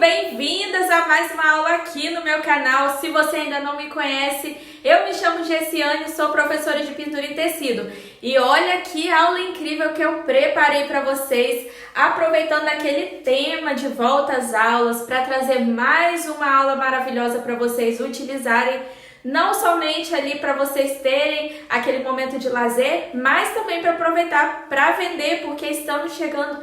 bem-vindas a mais uma aula aqui no meu canal. Se você ainda não me conhece, eu me chamo Gessiane, sou professora de pintura em tecido. E olha que aula incrível que eu preparei para vocês, aproveitando aquele tema de volta às aulas, para trazer mais uma aula maravilhosa para vocês utilizarem, não somente ali para vocês terem aquele momento de lazer, mas também para aproveitar para vender, porque estamos chegando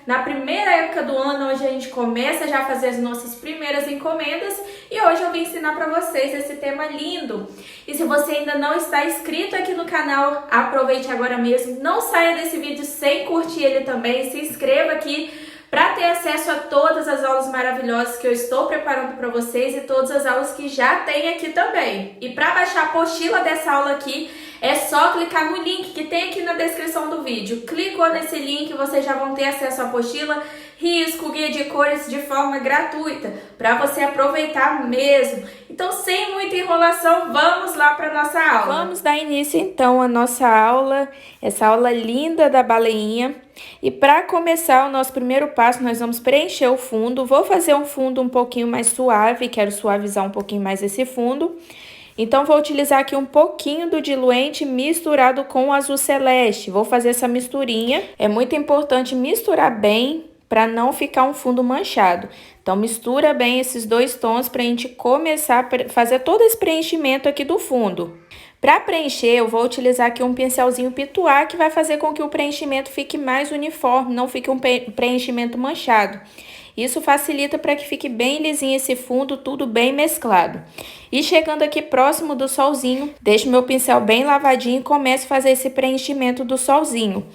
na primeira época do ano, onde a gente começa já a fazer as nossas primeiras encomendas, e hoje eu vim ensinar para vocês esse tema lindo. E se você ainda não está inscrito aqui no canal, aproveite agora mesmo, não saia desse vídeo sem curtir ele também, se inscreva aqui para ter acesso a todas as aulas maravilhosas que eu estou preparando para vocês e todas as aulas que já tem aqui também. E para baixar a apostila dessa aula aqui, é só clicar no link que tem aqui na descrição do vídeo. Clicou nesse link, vocês já vão ter acesso à apostila, risco, guia de cores de forma gratuita, para você aproveitar mesmo. Então, sem muita enrolação, vamos lá para nossa aula. Vamos dar início então à nossa aula, essa aula linda da baleinha. E para começar o nosso primeiro passo, nós vamos preencher o fundo. Vou fazer um fundo um pouquinho mais suave, quero suavizar um pouquinho mais esse fundo. Então, vou utilizar aqui um pouquinho do diluente misturado com o azul celeste. Vou fazer essa misturinha. É muito importante misturar bem para não ficar um fundo manchado. Então, mistura bem esses dois tons para a gente começar a fazer todo esse preenchimento aqui do fundo. Para preencher, eu vou utilizar aqui um pincelzinho pituá, que vai fazer com que o preenchimento fique mais uniforme, não fique um preenchimento manchado. Isso facilita para que fique bem lisinho esse fundo, tudo bem mesclado. E chegando aqui próximo do solzinho, deixo meu pincel bem lavadinho e começo a fazer esse preenchimento do solzinho.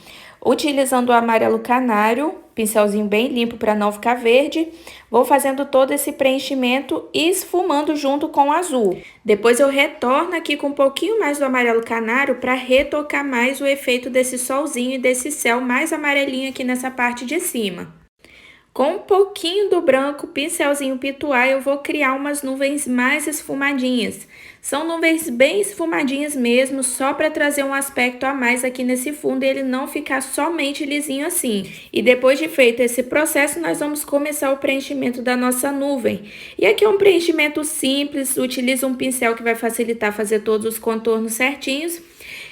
Utilizando o amarelo canário, pincelzinho bem limpo para não ficar verde, vou fazendo todo esse preenchimento e esfumando junto com o azul. Depois eu retorno aqui com um pouquinho mais do amarelo canário para retocar mais o efeito desse solzinho e desse céu mais amarelinho aqui nessa parte de cima. Com um pouquinho do branco, pincelzinho pituá, eu vou criar umas nuvens mais esfumadinhas. São nuvens bem esfumadinhas mesmo, só para trazer um aspecto a mais aqui nesse fundo e ele não ficar somente lisinho assim. E depois de feito esse processo, nós vamos começar o preenchimento da nossa nuvem. E aqui é um preenchimento simples, utiliza um pincel que vai facilitar fazer todos os contornos certinhos.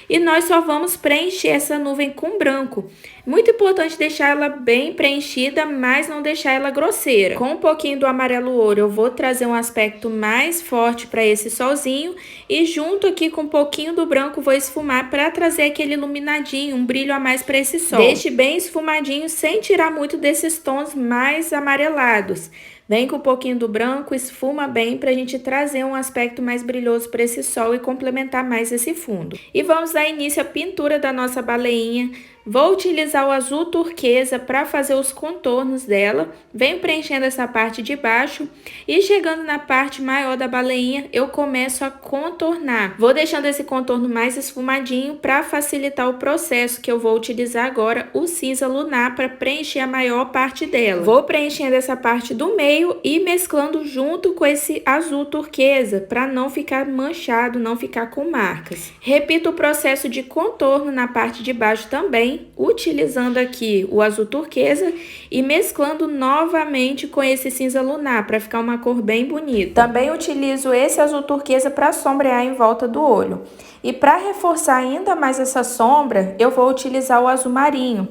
E nós só vamos preencher essa nuvem com branco. Muito importante deixar ela bem preenchida, mas não deixar ela grosseira. Com um pouquinho do amarelo ouro, eu vou trazer um aspecto mais forte para esse solzinho. E junto aqui com um pouquinho do branco, vou esfumar para trazer aquele iluminadinho, um brilho a mais para esse sol. Deixe bem esfumadinho, sem tirar muito desses tons mais amarelados. Vem com um pouquinho do branco, esfuma bem para a gente trazer um aspecto mais brilhoso para esse sol e complementar mais esse fundo. E vamos dar início à pintura da nossa baleinha. Vou utilizar o azul turquesa para fazer os contornos dela. Venho preenchendo essa parte de baixo e chegando na parte maior da baleinha, eu começo a contornar. Vou deixando esse contorno mais esfumadinho para facilitar o processo, que eu vou utilizar agora o cinza lunar para preencher a maior parte dela. Vou preenchendo essa parte do meio e mesclando junto com esse azul turquesa para não ficar manchado, não ficar com marcas. Repito o processo de contorno na parte de baixo também, utilizando aqui o azul turquesa e mesclando novamente com esse cinza lunar para ficar uma cor bem bonita. Também utilizo esse azul turquesa para sombrear em volta do olho. E para reforçar ainda mais essa sombra, eu vou utilizar o azul marinho.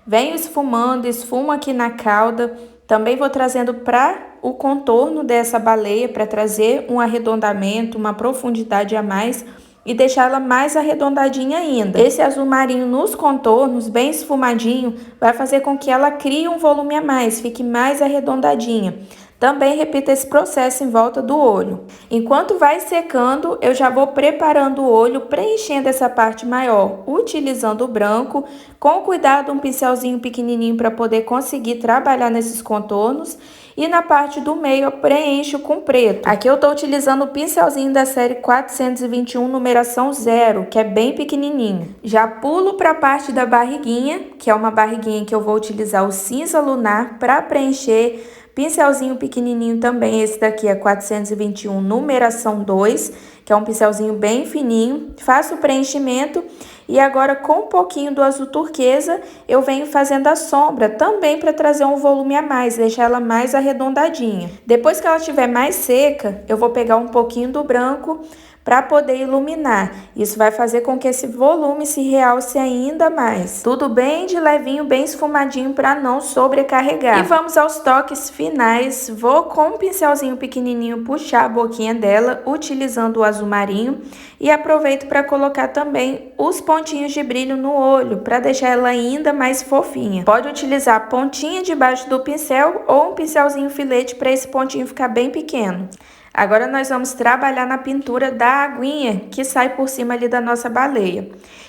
Venho esfumando, esfumo aqui na cauda. Também vou trazendo para o contorno dessa baleia para trazer um arredondamento, uma profundidade a mais e deixar ela mais arredondadinha ainda. Esse azul marinho nos contornos, bem esfumadinho, vai fazer com que ela crie um volume a mais, fique mais arredondadinha. Também repita esse processo em volta do olho. Enquanto vai secando, eu já vou preparando o olho, preenchendo essa parte maior, utilizando o branco, com cuidado um pincelzinho pequenininho para poder conseguir trabalhar nesses contornos. E na parte do meio eu preencho com preto. Aqui eu estou utilizando o pincelzinho da série 421, numeração 0, que é bem pequenininho. Já pulo para a parte da barriguinha, que é uma barriguinha que eu vou utilizar o cinza lunar para preencher. Pincelzinho pequenininho também, esse daqui é 421, numeração 2, que é um pincelzinho bem fininho. Faço o preenchimento E agora, com um pouquinho do azul turquesa, eu venho fazendo a sombra, também para trazer um volume a mais, deixar ela mais arredondadinha. Depois que ela estiver mais seca, eu vou pegar um pouquinho do branco para poder iluminar. Isso vai fazer com que esse volume se realce ainda mais. Tudo bem de levinho, bem esfumadinho para não sobrecarregar. E vamos aos toques finais. Vou com um pincelzinho pequenininho puxar a boquinha dela, utilizando o azul marinho. E aproveito para colocar também os pontinhos de brilho no olho, para deixar ela ainda mais fofinha. Pode utilizar a pontinha de baixo do pincel ou um pincelzinho filete para esse pontinho ficar bem pequeno. Agora nós vamos trabalhar na pintura da aguinha que sai por cima ali da nossa baleia.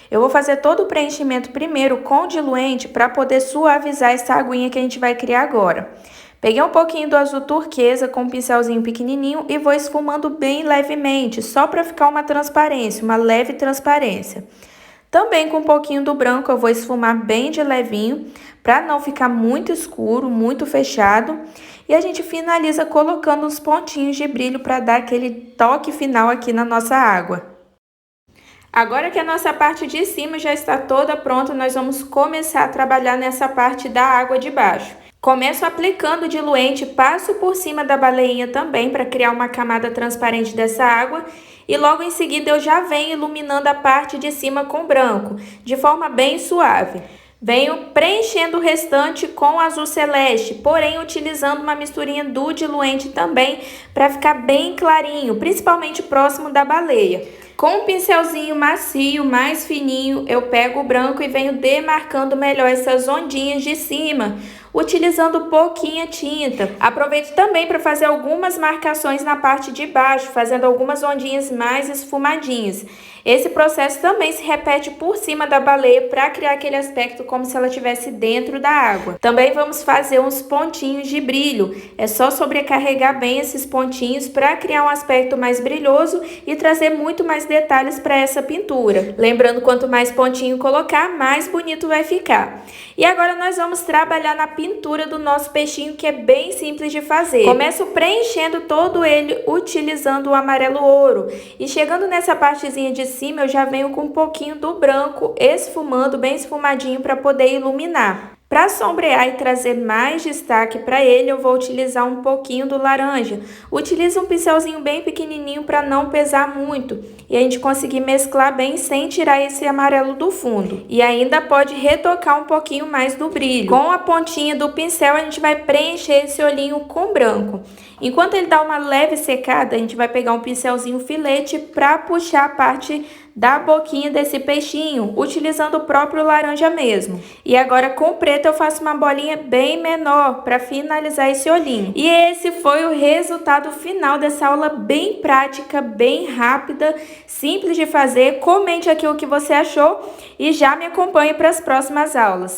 Eu vou fazer todo o preenchimento primeiro com diluente para poder suavizar essa aguinha que a gente vai criar agora. Peguei um pouquinho do azul turquesa com um pincelzinho pequenininho e vou esfumando bem levemente, só para ficar uma transparência, uma leve transparência. Também com um pouquinho do branco eu vou esfumar bem de levinho, para não ficar muito escuro, muito fechado. E a gente finaliza colocando uns pontinhos de brilho para dar aquele toque final aqui na nossa água. Agora que a nossa parte de cima já está toda pronta, nós vamos começar a trabalhar nessa parte da água de baixo. Começo aplicando diluente, passo por cima da baleinha também para criar uma camada transparente dessa água. E logo em seguida eu já venho iluminando a parte de cima com branco, de forma bem suave. Venho preenchendo o restante com azul celeste, porém utilizando uma misturinha do diluente também para ficar bem clarinho, principalmente próximo da baleia. Com um pincelzinho macio, mais fininho, eu pego o branco e venho demarcando melhor essas ondinhas de cima, utilizando pouquinha tinta. Aproveito também para fazer algumas marcações na parte de baixo, fazendo algumas ondinhas mais esfumadinhas. Esse processo também se repete por cima da baleia para criar aquele aspecto como se ela estivesse dentro da água. Também vamos fazer uns pontinhos de brilho. É só sobrecarregar bem esses pontinhos para criar um aspecto mais brilhoso e trazer muito mais detalhes para essa pintura. Lembrando, quanto mais pontinho colocar, mais bonito vai ficar. E agora nós vamos trabalhar na pintura do nosso peixinho, que é bem simples de fazer. Começo preenchendo todo ele utilizando o amarelo ouro. E chegando nessa partezinha de cima, eu já venho com um pouquinho do branco esfumando, bem esfumadinho, para poder iluminar. Para sombrear e trazer mais destaque para ele, eu vou utilizar um pouquinho do laranja. Utilize um pincelzinho bem pequenininho para não pesar muito e a gente conseguir mesclar bem sem tirar esse amarelo do fundo. E ainda pode retocar um pouquinho mais do brilho. Com a pontinha do pincel, a gente vai preencher esse olhinho com branco. Enquanto ele dá uma leve secada, a gente vai pegar um pincelzinho filete para puxar a parte da boquinha desse peixinho, utilizando o próprio laranja mesmo. E agora com o preto eu faço uma bolinha bem menor para finalizar esse olhinho. E esse foi o resultado final dessa aula bem prática, bem rápida, simples de fazer. Comente aqui o que você achou e já me acompanhe para as próximas aulas.